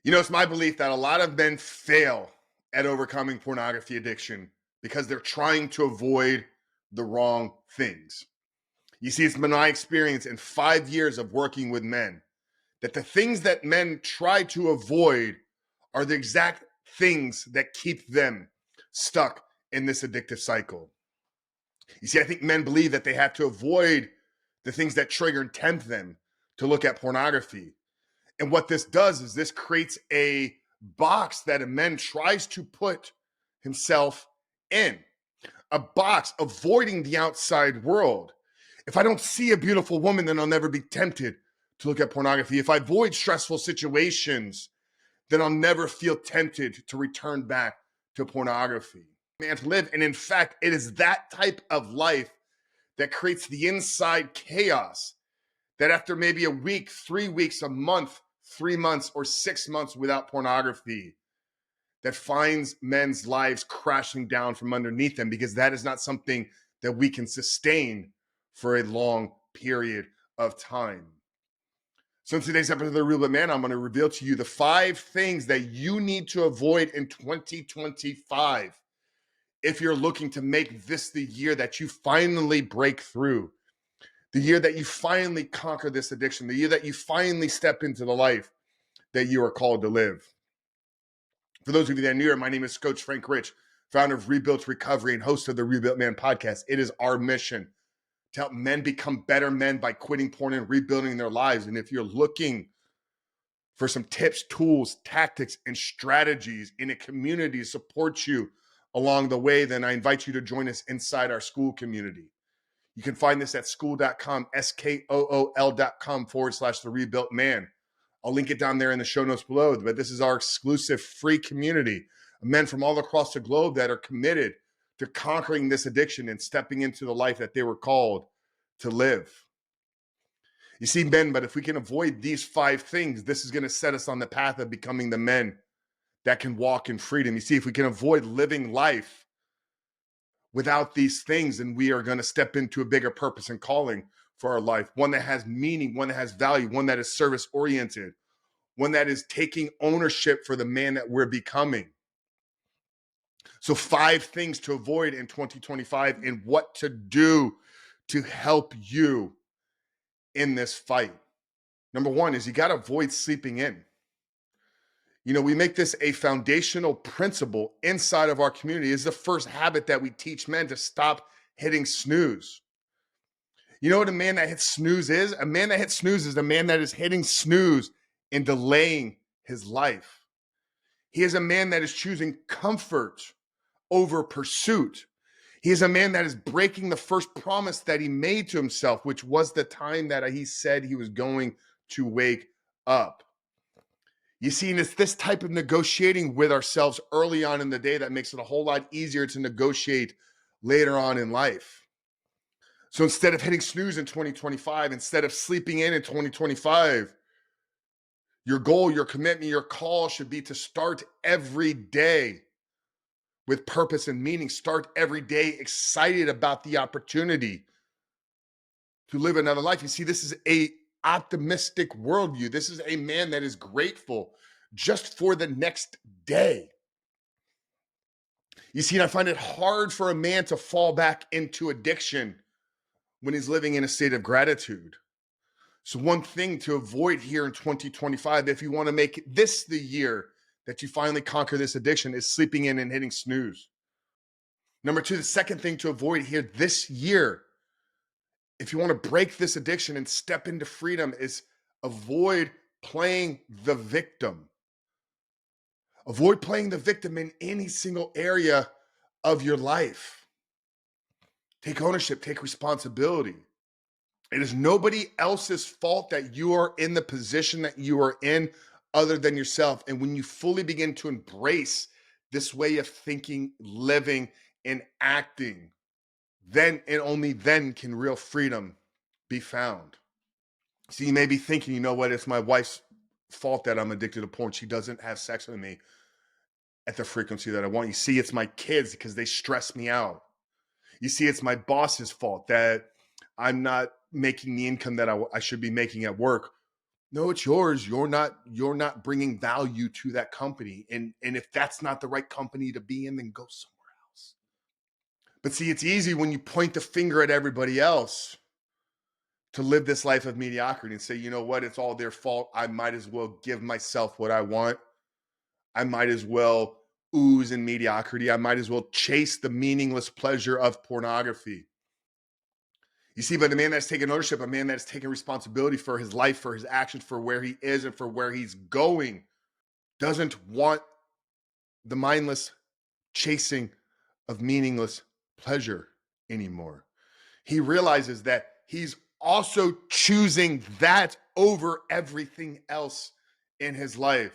It's my belief that a lot of men fail at overcoming pornography addiction because they're trying to avoid the wrong things. You see, it's been my experience in 5 years of working with men that the things that men try to avoid are the exact things that keep them stuck in this addictive cycle. You see, I think men believe that they have to avoid the things that trigger and tempt them to look at pornography. And what this does is this creates a box that a man tries to put himself in, a box avoiding the outside world. If I don't see a beautiful woman, then I'll never be tempted to look at pornography. If I avoid stressful situations, then I'll never feel tempted to return back to pornography. Man, to live. And in fact, it is that type of life that creates the inside chaos that after maybe a week, 3 weeks, a month, 3 months, or 6 months without pornography, that finds men's lives crashing down from underneath them, because that is not something that we can sustain for a long period of time. So in today's episode of The Real But Man, I'm going to reveal to you the 5 things that you need to avoid in 2025 if you're looking to make this the year that you finally break through, the year that you finally conquer this addiction, the year that you finally step into the life that you are called to live. For those of you that are new here, my name is Coach Frank Rich, founder of Rebuilt Recovery and host of the Rebuilt Man podcast. It is our mission to help men become better men by quitting porn and rebuilding their lives. And if you're looking for some tips, tools, tactics, and strategies in a community to support you along the way, then I invite you to join us inside our school community. You can find this at school.com, SKOOL.com/the Rebuilt Man. I'll link it down there in the show notes below. But this is our exclusive free community of men from all across the globe that are committed to conquering this addiction and stepping into the life that they were called to live. You see, men, but if we can avoid these 5 things, this is going to set us on the path of becoming the men that can walk in freedom. You see, if we can avoid living life without these things, then we are going to step into a bigger purpose and calling for our life, one that has meaning, one that has value, one that is service-oriented, one that is taking ownership for the man that we're becoming. So 5 things to avoid in 2025 and what to do to help you in this fight. Number 1 is you got to avoid sleeping in. We make this a foundational principle inside of our community. It's the first habit that we teach men to stop hitting snooze. You know what a man that hits snooze is? A man that hits snooze is a man that is hitting snooze and delaying his life. He is a man that is choosing comfort over pursuit. He is a man that is breaking the first promise that he made to himself, which was the time that he said he was going to wake up. You see, and it's this type of negotiating with ourselves early on in the day that makes it a whole lot easier to negotiate later on in life. So instead of hitting snooze in 2025, instead of sleeping in 2025, your goal, your commitment, your call should be to start every day with purpose and meaning. Start every day excited about the opportunity to live another life. You see, this is a optimistic worldview. This is a man that is grateful just for the next day. You see, and I find it hard for a man to fall back into addiction when he's living in a state of gratitude. So one thing to avoid here in 2025, if you want to make this the year that you finally conquer this addiction, is sleeping in and hitting snooze. Number 2, the second thing to avoid here this year, if you want to break this addiction and step into freedom, is avoid playing the victim. Avoid playing the victim in any single area of your life. Take ownership, take responsibility. It is nobody else's fault that you are in the position that you are in other than yourself. And when you fully begin to embrace this way of thinking, living, and acting, then and only then can real freedom be found. So you may be thinking, you know what, it's my wife's fault that I'm addicted to porn. She doesn't have sex with me at the frequency that I want. You see, it's my kids because they stress me out. You see, it's my boss's fault that I'm not making the income that I should be making at work, No, it's yours. You're not bringing value to that company. And if that's not the right company to be in, then go somewhere else. But see, it's easy when you point the finger at everybody else to live this life of mediocrity and say, you know what, it's all their fault. I might as well give myself what I want. I might as well ooze in mediocrity. I might as well chase the meaningless pleasure of pornography. You see, but a man that's taking ownership, a man that's taking responsibility for his life, for his actions, for where he is and for where he's going, doesn't want the mindless chasing of meaningless pleasure anymore. He realizes that he's also choosing that over everything else in his life.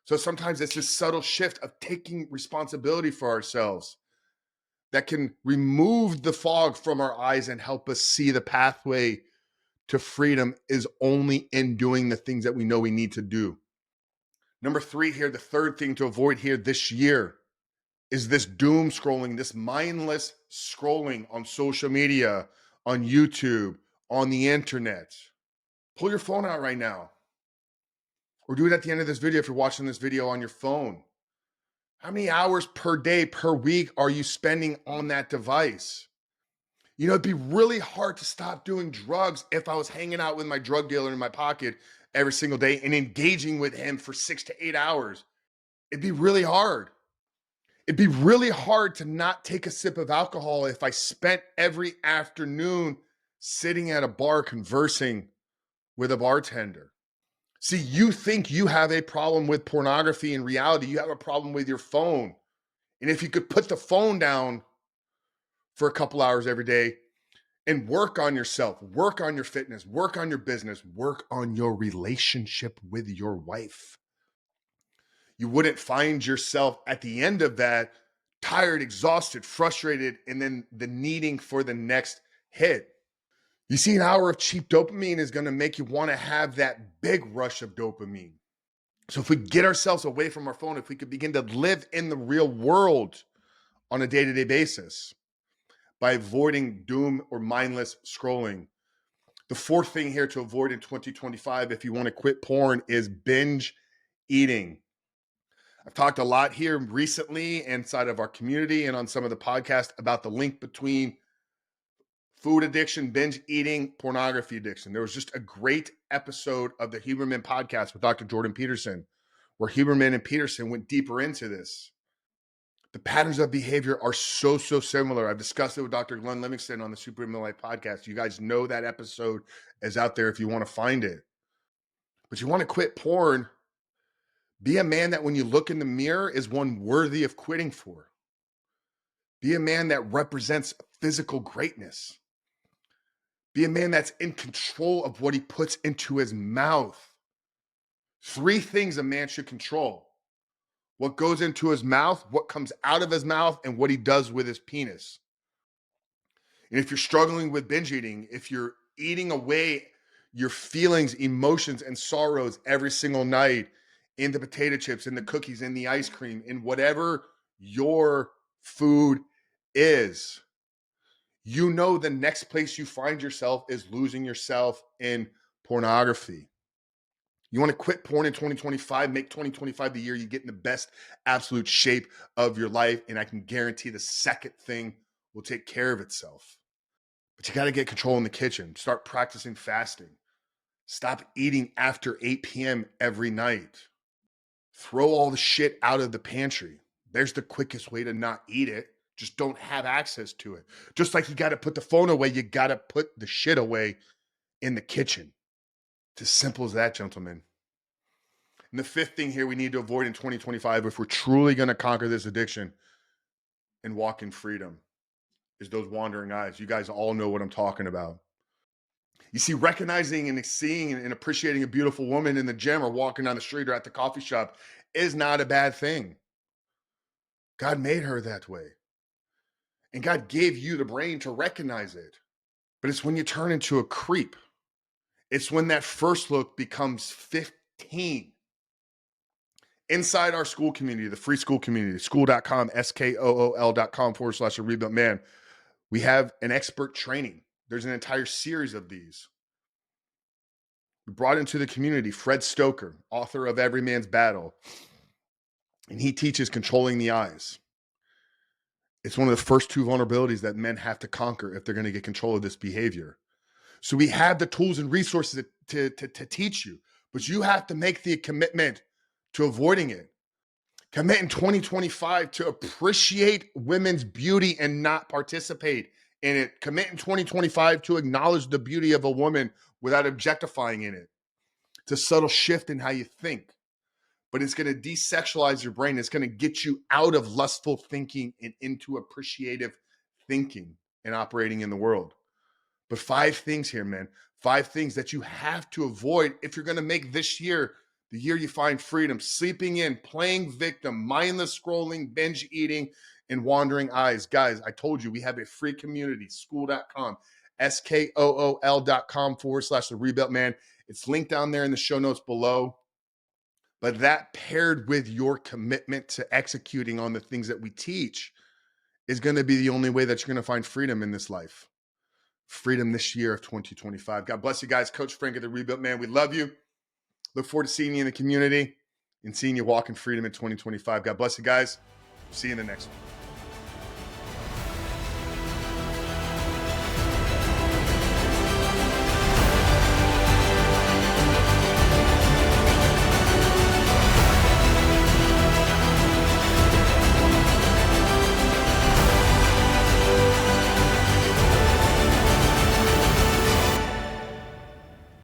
So sometimes it's this subtle shift of taking responsibility for ourselves that can remove the fog from our eyes and help us see the pathway to freedom is only in doing the things that we know we need to do. Number 3 here, the third thing to avoid here this year is this doom scrolling, this mindless scrolling on social media, on YouTube, on the internet. Pull your phone out right now, or do it at the end of this video if you're watching this video on your phone. How many hours per day, per week are you spending on that device? You know, it'd be really hard to stop doing drugs if I was hanging out with my drug dealer in my pocket every single day and engaging with him for 6 to 8 hours. It'd be really hard. It'd be really hard to not take a sip of alcohol if I spent every afternoon sitting at a bar conversing with a bartender. See, you think you have a problem with pornography. In reality, you have a problem with your phone. And if you could put the phone down for a couple hours every day and work on yourself, work on your fitness, work on your business, work on your relationship with your wife, you wouldn't find yourself at the end of that tired, exhausted, frustrated, and then the needing for the next hit. You see, an hour of cheap dopamine is going to make you want to have that big rush of dopamine. So if we get ourselves away from our phone, if we could begin to live in the real world on a day-to-day basis by avoiding doom or mindless scrolling. The fourth thing here to avoid in 2025, if you want to quit porn, is binge eating. I've talked a lot here recently inside of our community and on some of the podcasts about the link between food addiction, binge eating, pornography addiction. There was just a great episode of the Huberman podcast with Dr. Jordan Peterson, where Huberman and Peterson went deeper into this. The patterns of behavior are so similar. I've discussed it with Dr. Glenn Livingston on the Superhuman Life podcast. You guys know that episode is out there if you want to find it. But you want to quit porn, be a man that when you look in the mirror is one worthy of quitting for. Be a man that represents physical greatness. Be a man that's in control of what he puts into his mouth. 3 things a man should control: what goes into his mouth, what comes out of his mouth, and what he does with his penis. And if you're struggling with binge eating, if you're eating away your feelings, emotions, and sorrows every single night in the potato chips, in the cookies, in the ice cream, in whatever your food is, you know the next place you find yourself is losing yourself in pornography. You want to quit porn in 2025, make 2025 the year you get in the best absolute shape of your life. And I can guarantee the second thing will take care of itself. But you got to get control in the kitchen. Start practicing fasting. Stop eating after 8 p.m. every night. Throw all the shit out of the pantry. There's the quickest way to not eat it. Just don't have access to it. Just like you got to put the phone away, you got to put the shit away in the kitchen. It's as simple as that, gentlemen. And the fifth thing here we need to avoid in 2025, if we're truly going to conquer this addiction and walk in freedom, is those wandering eyes. You guys all know what I'm talking about. You see, recognizing and seeing and appreciating a beautiful woman in the gym or walking down the street or at the coffee shop is not a bad thing. God made her that way. And God gave you the brain to recognize it. But it's when you turn into a creep. It's when that first look becomes 15. Inside our school community, the free school community, school.com, skool.com/a rebuilt man, we have an expert training. There's an entire series of these We brought into the community Fred Stoker, author of Every Man's Battle, and he teaches controlling the eyes. It's one of the first two vulnerabilities that men have to conquer if they're going to get control of this behavior. So we have the tools and resources to teach you, but you have to make the commitment to avoiding it. Commit in 2025 to appreciate women's beauty and not participate in it. Commit in 2025 to acknowledge the beauty of a woman without objectifying in it. It's a subtle shift in how you think, but it's going to desexualize your brain. It's going to get you out of lustful thinking and into appreciative thinking and operating in the world. But 5 things here, man. 5 things that you have to avoid if you're going to make this year the year you find freedom. Sleeping in, playing victim, mindless scrolling, binge eating, and wandering eyes. Guys, I told you we have a free community, skool.com, skool.com/the rebuilt man. It's linked down there in the show notes below. But that paired with your commitment to executing on the things that we teach is going to be the only way that you're going to find freedom in this life. Freedom this year of 2025. God bless you guys. Coach Frank of the Rebuilt Man. We love you. Look forward to seeing you in the community and seeing you walk in freedom in 2025. God bless you guys. See you in the next one.